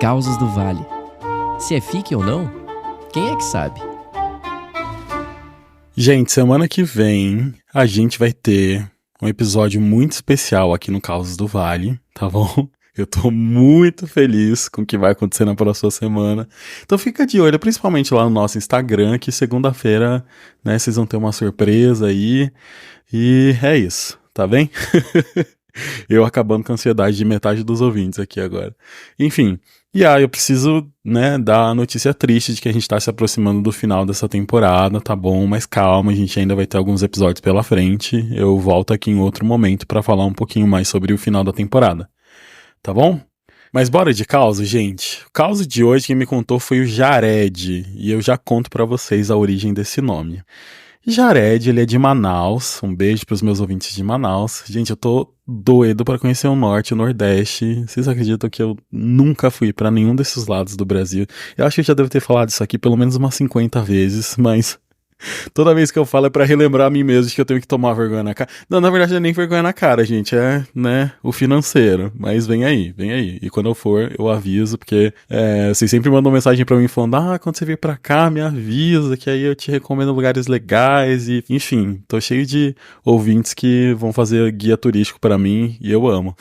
Causos do Vale. Se é fique ou não, quem é que sabe? Gente, semana que vem a gente vai ter um episódio muito especial aqui no Causos do Vale, tá bom? Eu tô muito feliz com o que vai acontecer na próxima semana. Então fica de olho, principalmente lá no nosso Instagram, que segunda-feira, né, vocês vão ter uma surpresa aí. E é isso, tá bem? Eu acabando com a ansiedade de metade dos ouvintes aqui agora. Enfim, eu preciso, né, dar a notícia triste de que a gente tá se aproximando do final dessa temporada, tá bom? Mas calma, a gente ainda vai ter alguns episódios pela frente. Eu volto aqui em outro momento pra falar um pouquinho mais sobre o final da temporada, tá bom? Mas bora de causa, gente. O caso de hoje quem me contou foi o Jared, e eu já conto pra vocês a origem desse nome. Jared, ele é de Manaus. Um beijo pros meus ouvintes de Manaus. Gente, eu tô doido pra conhecer o Norte e o Nordeste. Vocês acreditam que eu nunca fui pra nenhum desses lados do Brasil? Eu acho que eu já devo ter falado isso aqui pelo menos umas 50 vezes, mas toda vez que eu falo é pra relembrar a mim mesmo de que eu tenho que tomar vergonha na cara. Não, na verdade não é nem vergonha na cara, gente. É, né, o financeiro. Mas vem aí, vem aí. E quando eu for, eu aviso, porque vocês sempre mandam mensagem pra mim falando: quando você vir pra cá, me avisa, que aí eu te recomendo lugares legais. E, enfim, tô cheio de ouvintes que vão fazer guia turístico pra mim e eu amo.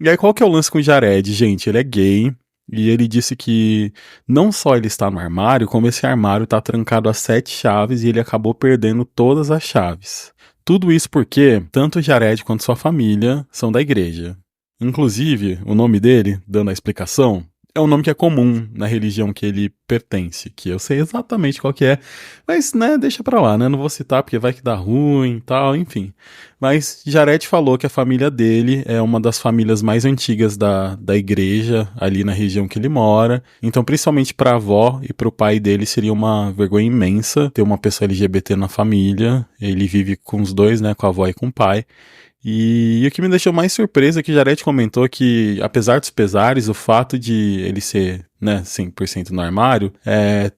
E aí, qual que é o lance com o Jared, gente? Ele é gay. E ele disse que não só ele está no armário, como esse armário está trancado a 7 chaves e ele acabou perdendo todas as chaves. Tudo isso porque tanto Jared quanto sua família são da igreja. Inclusive, o nome dele, dando a explicação, é um nome que é comum na religião que ele pertence, que eu sei exatamente qual que é, mas, né, deixa pra lá, né, não vou citar porque vai que dá ruim e tal, enfim. Mas Jared falou que a família dele é uma das famílias mais antigas da igreja, ali na região que ele mora, então principalmente pra avó e pro pai dele seria uma vergonha imensa ter uma pessoa LGBT na família. Ele vive com os dois, né, com a avó e com o pai. E o que me deixou mais surpresa é que Jared comentou que, apesar dos pesares, o fato de ele ser, né, 100% no armário,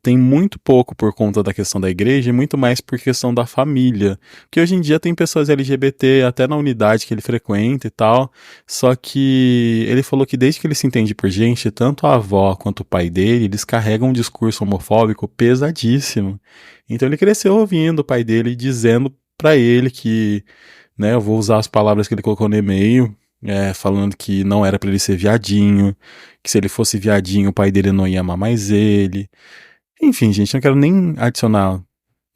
tem muito pouco por conta da questão da igreja e muito mais por questão da família. Porque hoje em dia tem pessoas LGBT até na unidade que ele frequenta e tal, só que ele falou que desde que ele se entende por gente, tanto a avó quanto o pai dele, eles carregam um discurso homofóbico pesadíssimo. Então ele cresceu ouvindo o pai dele dizendo pra ele que, né, eu vou usar as palavras que ele colocou no e-mail, falando que não era pra ele ser viadinho, que se ele fosse viadinho o pai dele não ia amar mais ele. Enfim, gente, não quero nem adicionar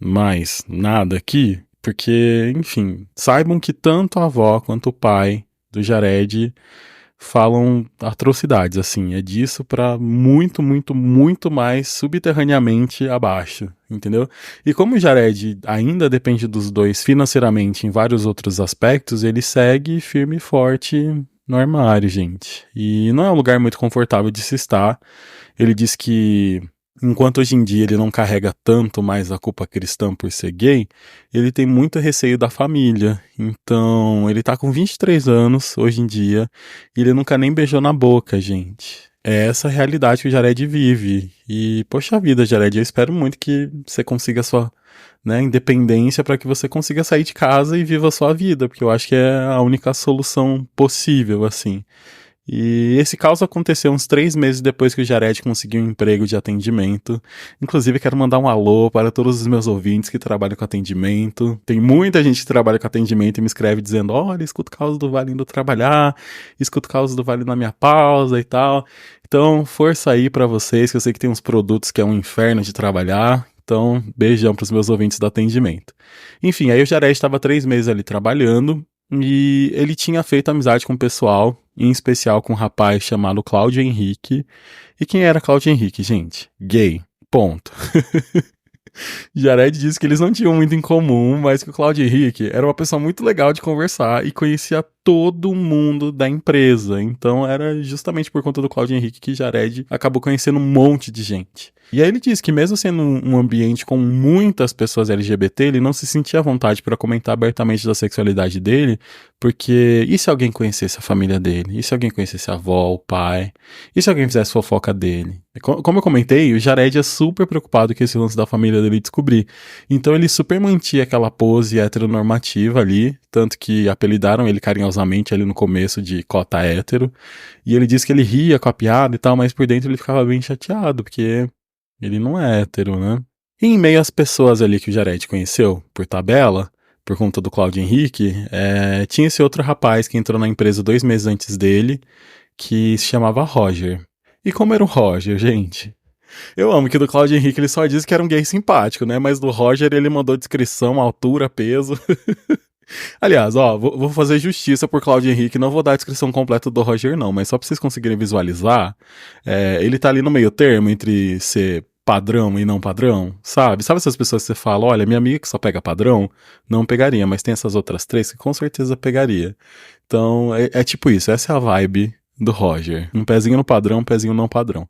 mais nada aqui, porque, enfim, saibam que tanto a avó quanto o pai do Jared falam atrocidades, assim, é disso pra muito, muito, muito mais subterraneamente abaixo, entendeu? E como o Jared ainda depende dos dois financeiramente em vários outros aspectos, ele segue firme e forte no armário, gente. E não é um lugar muito confortável de se estar. Ele diz que enquanto hoje em dia ele não carrega tanto mais a culpa cristã por ser gay, ele tem muito receio da família. Então, ele tá com 23 anos hoje em dia e ele nunca nem beijou na boca, gente. É essa a realidade que o Jared vive. E, poxa vida, Jared, eu espero muito que você consiga a sua, né, independência para que você consiga sair de casa e viva a sua vida, porque eu acho que é a única solução possível, assim. E esse caso aconteceu uns 3 meses depois que o Jared conseguiu um emprego de atendimento. Inclusive, quero mandar um alô para todos os meus ouvintes que trabalham com atendimento. Tem muita gente que trabalha com atendimento e me escreve dizendo: olha, escuto o Causos do Vale indo trabalhar, escuto o Causos do Vale na minha pausa e tal. Então, força aí para vocês, que eu sei que tem uns produtos que é um inferno de trabalhar. Então, beijão pros meus ouvintes do atendimento. Enfim, aí o Jared estava 3 meses ali trabalhando e ele tinha feito amizade com o pessoal, em especial com um rapaz chamado Cláudio Henrique. E quem era Cláudio Henrique, gente? Gay. Ponto. Jared disse que eles não tinham muito em comum, mas que o Cláudio Henrique era uma pessoa muito legal de conversar e conhecia todo mundo da empresa. Então era justamente por conta do Cláudio Henrique que Jared acabou conhecendo um monte de gente. E aí ele disse que mesmo sendo um ambiente com muitas pessoas LGBT, ele não se sentia à vontade para comentar abertamente da sexualidade dele, porque e se alguém conhecesse a família dele? E se alguém conhecesse a avó, o pai? E se alguém fizesse fofoca dele? Como eu comentei, o Jared é super preocupado com esse lance da família dele descobrir. Então ele super mantinha aquela pose heteronormativa ali, tanto que apelidaram ele carinhosamente misteriosamente ali no começo de cota hétero, e ele disse que ele ria com a piada e tal, mas por dentro ele ficava bem chateado, porque ele não é hétero, né? E em meio às pessoas ali que o Jared conheceu, por tabela, por conta do Claudio Henrique, tinha esse outro rapaz que entrou na empresa 2 meses antes dele, que se chamava Roger. E como era o Roger, gente? Eu amo que do Claudio Henrique ele só disse que era um gay simpático, né? Mas do Roger ele mandou descrição, altura, peso. Aliás, ó, vou fazer justiça por Claudio Henrique, não vou dar a descrição completa do Roger não, mas só pra vocês conseguirem visualizar, ele tá ali no meio termo entre ser padrão e não padrão, sabe? Sabe essas pessoas que você fala, olha, minha amiga que só pega padrão, não pegaria, mas tem essas outras 3 que com certeza pegaria. Então, é tipo isso, essa é a vibe do Roger. Um pezinho no padrão, um pezinho não padrão.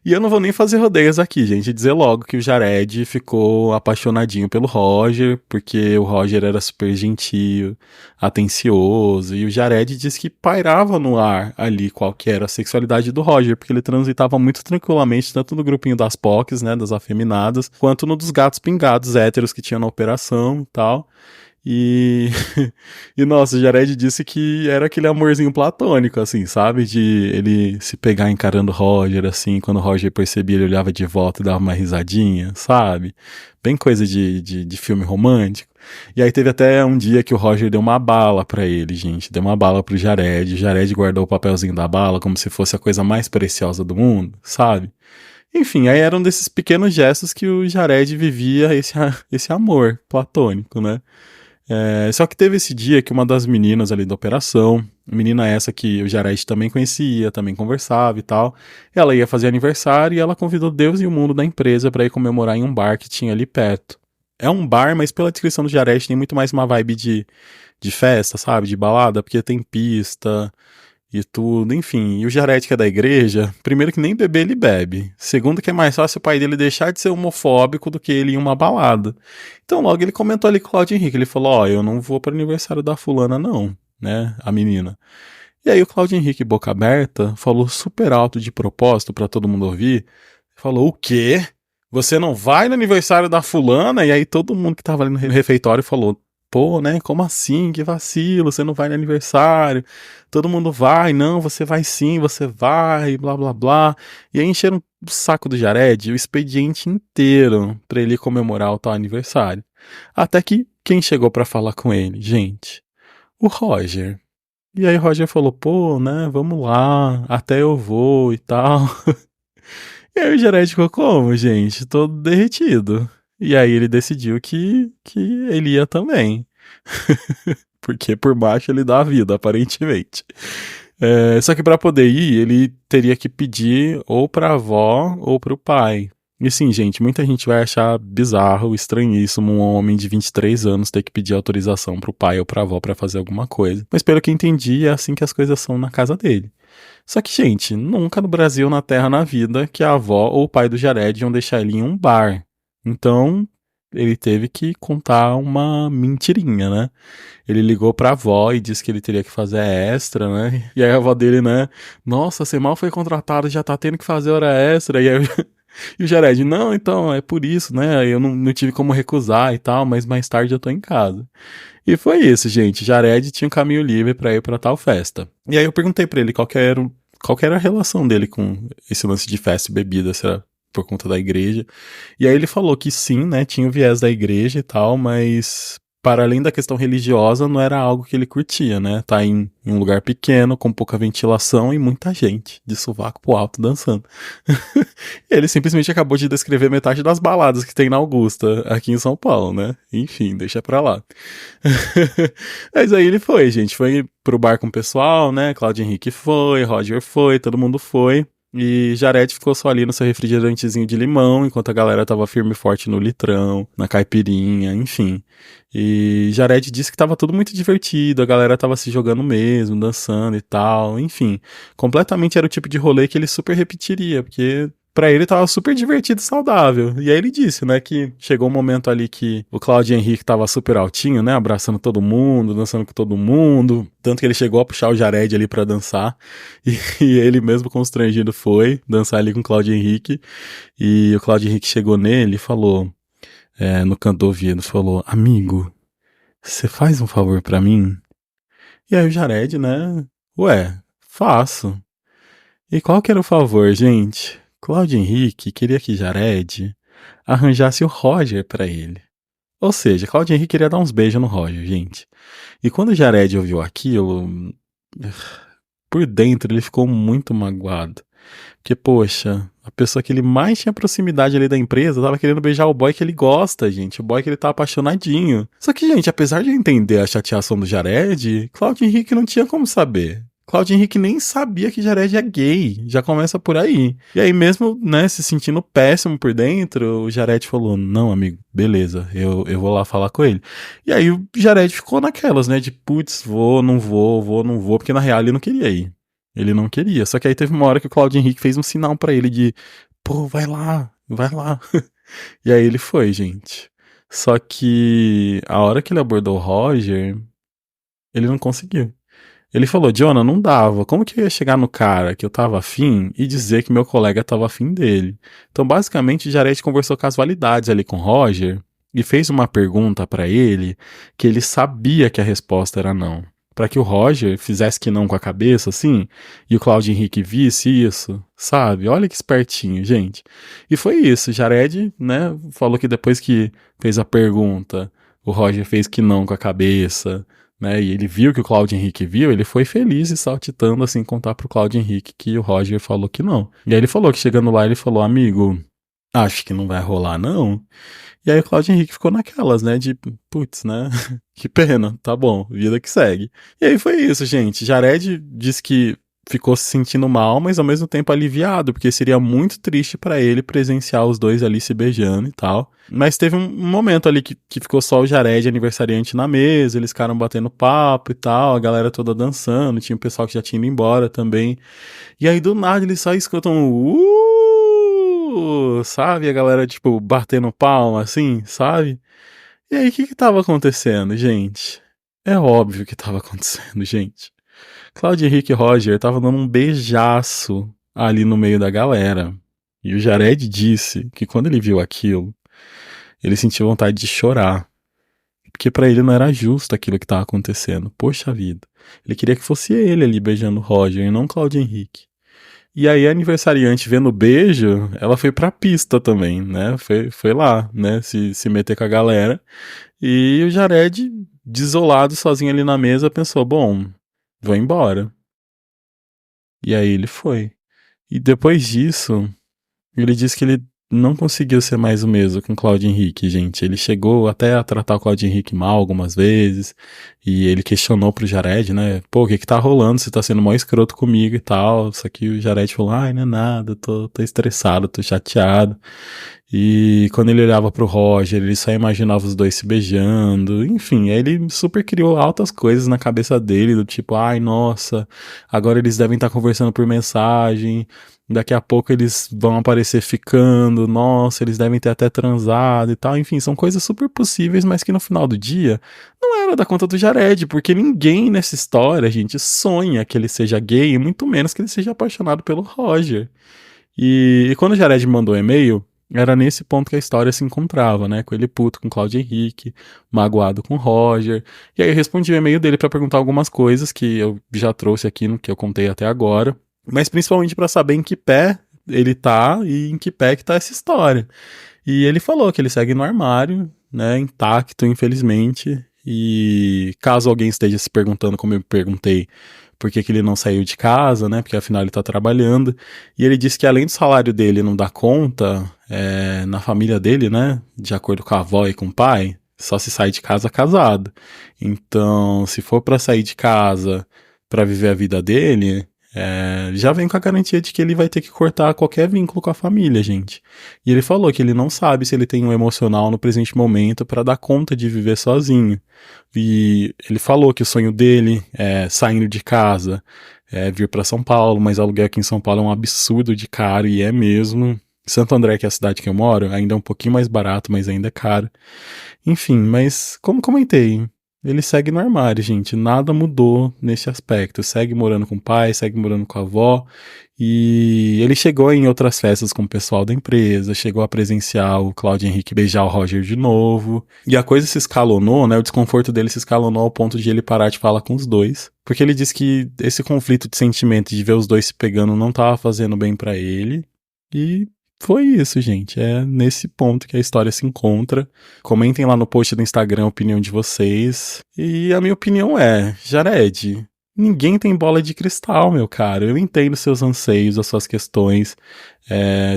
E eu não vou nem fazer rodeias aqui, gente. Dizer logo que o Jared ficou apaixonadinho pelo Roger, porque o Roger era super gentil, atencioso, e o Jared disse que pairava no ar ali qual que era a sexualidade do Roger, porque ele transitava muito tranquilamente, tanto no grupinho das POCs, né, das afeminadas, quanto no dos gatos pingados héteros que tinha na operação e tal. E, e nossa, o Jared disse que era aquele amorzinho platônico, assim, sabe? De ele se pegar encarando o Roger, assim, quando o Roger percebia, ele olhava de volta e dava uma risadinha, sabe? Bem coisa de filme romântico. E aí teve até um dia que o Roger deu uma bala pra ele, gente. Deu uma bala pro Jared. O Jared guardou o papelzinho da bala como se fosse a coisa mais preciosa do mundo, sabe? Enfim, aí eram desses pequenos gestos que o Jared vivia esse amor platônico, né? Só que teve esse dia que uma das meninas ali da operação, menina essa que o Jared também conhecia, também conversava e tal, ela ia fazer aniversário e ela convidou Deus e o mundo da empresa para ir comemorar em um bar que tinha ali perto. É um bar, mas pela descrição do Jared tem muito mais uma vibe de festa, sabe? De balada, porque tem pista e tudo, enfim. E o Jared, que é da igreja, primeiro que nem beber ele bebe. Segundo que é mais fácil o pai dele deixar de ser homofóbico do que ele ir em uma balada. Então logo ele comentou ali com o Claudio Henrique, ele falou, ó, eu não vou para o aniversário da fulana não, né, a menina. E aí o Claudio Henrique, boca aberta, falou super alto de propósito para todo mundo ouvir, falou, o quê? Você não vai no aniversário da fulana? E aí todo mundo que tava ali no refeitório falou, pô, né, como assim? Que vacilo, você não vai no aniversário. Todo mundo vai, não, você vai sim, você vai, blá blá blá. E aí encheram o saco do Jared o expediente inteiro pra ele comemorar o tal aniversário. Até que quem chegou pra falar com ele? Gente, o Roger. E aí o Roger falou, pô, né, vamos lá, até eu vou e tal. E aí o Jared ficou como, gente? Todo derretido. E aí ele decidiu que ele ia também. Porque por baixo ele dá a vida, aparentemente. Só que pra poder ir, ele teria que pedir ou pra avó ou pro pai. E sim, gente, muita gente vai achar bizarro, estranhíssimo um homem de 23 anos ter que pedir autorização pro pai ou pra avó pra fazer alguma coisa. Mas pelo que entendi, é assim que as coisas são na casa dele. Só que, gente, nunca no Brasil, na Terra, na vida, que a avó ou o pai do Jared iam deixar ele em um bar. Então, ele teve que contar uma mentirinha, né? Ele ligou pra avó e disse que ele teria que fazer extra, né? E aí a avó dele, né? Nossa, você mal foi contratado, já tá tendo que fazer hora extra. E aí e o Jared, não, então, é por isso, né? Eu não tive como recusar e tal, mas mais tarde eu tô em casa. E foi isso, gente. Jared tinha um caminho livre pra ir pra tal festa. E aí eu perguntei pra ele qual que era a relação dele com esse lance de festa e bebida, se era por conta da igreja. E aí ele falou que sim, né, tinha o viés da igreja e tal, mas para além da questão religiosa, não era algo que ele curtia, né? Tá em um lugar pequeno, com pouca ventilação e muita gente, de sovaco pro alto, dançando. Ele simplesmente acabou de descrever metade das baladas que tem na Augusta, aqui em São Paulo, né? Enfim, deixa pra lá. Mas aí ele foi, gente. Foi pro bar com o pessoal, né? Claudio Henrique foi, Roger foi, todo mundo foi. E Jared ficou só ali no seu refrigerantezinho de limão, enquanto a galera tava firme e forte no litrão, na caipirinha, enfim. E Jared disse que tava tudo muito divertido, a galera tava se jogando mesmo, dançando e tal, enfim. Completamente era o tipo de rolê que ele super repetiria, porque pra ele tava super divertido e saudável. E aí ele disse, né, que chegou um momento ali que o Claudio Henrique tava super altinho, né, abraçando todo mundo, dançando com todo mundo. Tanto que ele chegou a puxar o Jared ali pra dançar. E ele mesmo constrangido foi dançar ali com o Claudio Henrique. E o Claudio Henrique chegou nele e falou, no canto do ouvido, falou, amigo, você faz um favor pra mim? E aí o Jared, né? Ué, faço. E qual que era o favor, gente? Cláudio Henrique queria que Jared arranjasse o Roger pra ele. Ou seja, Cláudio Henrique queria dar uns beijos no Roger, gente. E quando o Jared ouviu aquilo, por dentro ele ficou muito magoado. Porque, poxa, a pessoa que ele mais tinha proximidade ali da empresa tava querendo beijar o boy que ele gosta, gente. O boy que ele tá apaixonadinho. Só que, gente, apesar de eu entender a chateação do Jared, Cláudio Henrique não tinha como saber. Cláudio Henrique nem sabia que Jared é gay. Já começa por aí. E aí, mesmo, né, se sentindo péssimo por dentro, o Jared falou: Não, amigo, beleza, eu vou lá falar com ele. E aí o Jared ficou naquelas, né, de putz, não vou, porque na real ele não queria ir. Ele não queria. Só que aí teve uma hora que o Claudio Henrique fez um sinal pra ele de, pô, vai lá, vai lá. E aí ele foi, gente. Só que a hora que ele abordou o Roger, ele não conseguiu. Ele falou, Jonah, não dava. Como que eu ia chegar no cara que eu tava afim e dizer que meu colega tava afim dele? Então, basicamente, Jared conversou com as validades ali com o Roger e fez uma pergunta pra ele que ele sabia que a resposta era não. Pra que o Roger fizesse que não com a cabeça, assim, e o Claudio Henrique visse isso, sabe? Olha que espertinho, gente. E foi isso. Jared, né, falou que depois que fez a pergunta, o Roger fez que não com a cabeça, né? E ele viu que o Claudio Henrique viu, ele foi feliz e saltitando assim contar pro Claudio Henrique que o Roger falou que não. E aí ele falou que chegando lá ele falou, amigo, acho que não vai rolar não. E aí o Claudio Henrique ficou naquelas, né, de putz, né? Que pena, tá bom, vida que segue. E aí foi isso, gente. Jared disse que ficou se sentindo mal, mas ao mesmo tempo aliviado, porque seria muito triste pra ele presenciar os dois ali se beijando e tal. Mas teve um momento ali que ficou só o Jared aniversariante na mesa, eles ficaram batendo papo e tal, a galera toda dançando, tinha o pessoal que já tinha ido embora também. E aí do nada eles só escutam sabe? A galera tipo batendo palma assim, sabe? E aí o que tava acontecendo, gente? É óbvio que tava acontecendo, gente. Claudio Henrique e Roger tava dando um beijaço ali no meio da galera. E o Jared disse que quando ele viu aquilo, ele sentiu vontade de chorar. Porque pra ele não era justo aquilo que tava acontecendo. Poxa vida. Ele queria que fosse ele ali beijando o Roger e não o Claudio Henrique. E aí a aniversariante vendo o beijo, ela foi pra pista também, né? Foi lá, né? Se meter com a galera. E o Jared, desolado, sozinho ali na mesa, pensou, bom, vou embora. E aí ele foi. E depois disso, ele disse que ele não conseguiu ser mais o mesmo com o Claudio Henrique, gente. Ele chegou até a tratar o Claudio Henrique mal algumas vezes. E ele questionou pro Jared, né? Pô, o que tá rolando? Você tá sendo mó escroto comigo e tal. Só que o Jared falou, ai, não é nada, tô estressado, tô chateado. E quando ele olhava pro Roger, ele só imaginava os dois se beijando. Enfim, aí ele super criou altas coisas na cabeça dele, do tipo, ai, nossa, agora eles devem estar conversando por mensagem. Daqui a pouco eles vão aparecer ficando, nossa, eles devem ter até transado e tal. Enfim, são coisas super possíveis, mas que no final do dia não era da conta do Jared, porque ninguém nessa história, gente, sonha que ele seja gay, e muito menos que ele seja apaixonado pelo Roger. E quando o Jared me mandou o e-mail, era nesse ponto que a história se encontrava, né? Com ele puto com o Claudio Henrique, magoado com o Roger. E aí eu respondi o e-mail dele pra perguntar algumas coisas que eu já trouxe aqui no que eu contei até agora. Mas principalmente pra saber em que pé ele tá e em que pé que tá essa história. E ele falou que ele segue no armário, né? Intacto, infelizmente. E caso alguém esteja se perguntando, como eu me perguntei, por que ele não saiu de casa, né? Porque afinal ele tá trabalhando. E ele disse que além do salário dele não dar conta, na família dele, né? De acordo com a avó e com o pai, só se sai de casa casado. Então, se for pra sair de casa pra viver a vida dele, já vem com a garantia de que ele vai ter que cortar qualquer vínculo com a família, gente. E ele falou que ele não sabe se ele tem um emocional no presente momento pra dar conta de viver sozinho. E ele falou que o sonho dele é saindo de casa, vir pra São Paulo, mas aluguel aqui em São Paulo é um absurdo de caro, e é mesmo. Santo André, que é a cidade que eu moro, ainda é um pouquinho mais barato, mas ainda é caro. Enfim, mas como comentei, ele segue no armário, gente. Nada mudou nesse aspecto. Segue morando com o pai, segue morando com a avó. E ele chegou em outras festas com o pessoal da empresa, chegou a presenciar o Cláudio Henrique beijar o Roger de novo. E a coisa se escalonou, né? O desconforto dele se escalonou ao ponto de ele parar de falar com os dois. Porque ele disse que esse conflito de sentimento de ver os dois se pegando não tava fazendo bem pra ele. E foi isso, gente. É nesse ponto que a história se encontra. Comentem lá no post do Instagram a opinião de vocês. E a minha opinião é, Jared, ninguém tem bola de cristal, meu caro. Eu entendo seus anseios, as suas questões.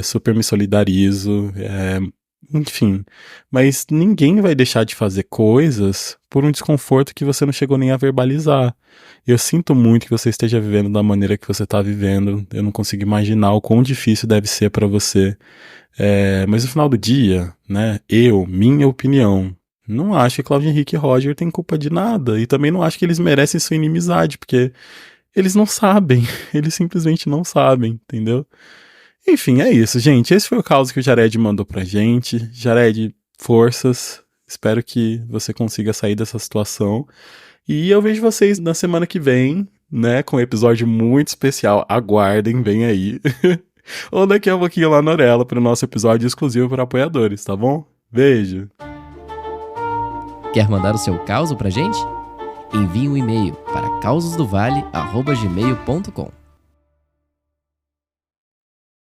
Super me solidarizo. Enfim. Mas ninguém vai deixar de fazer coisas por um desconforto que você não chegou nem a verbalizar. Eu sinto muito que você esteja vivendo da maneira que você está vivendo. Eu não consigo imaginar o quão difícil deve ser para você. Mas no final do dia, né? Minha opinião, não acho que Cláudio Henrique e Roger têm culpa de nada. E também não acho que eles merecem sua inimizade, porque eles não sabem. Eles simplesmente não sabem, entendeu? Enfim, é isso, gente. Esse foi o caso que o Jared mandou pra gente. Jared, forças. Espero que você consiga sair dessa situação. E eu vejo vocês na semana que vem, né? Com um episódio muito especial. Aguardem, vem aí. Ou daqui a pouquinho lá na Orelha para o nosso episódio exclusivo para apoiadores, tá bom? Beijo! Quer mandar o seu caos pra gente? Envie um e-mail para causosdovale@gmail.com.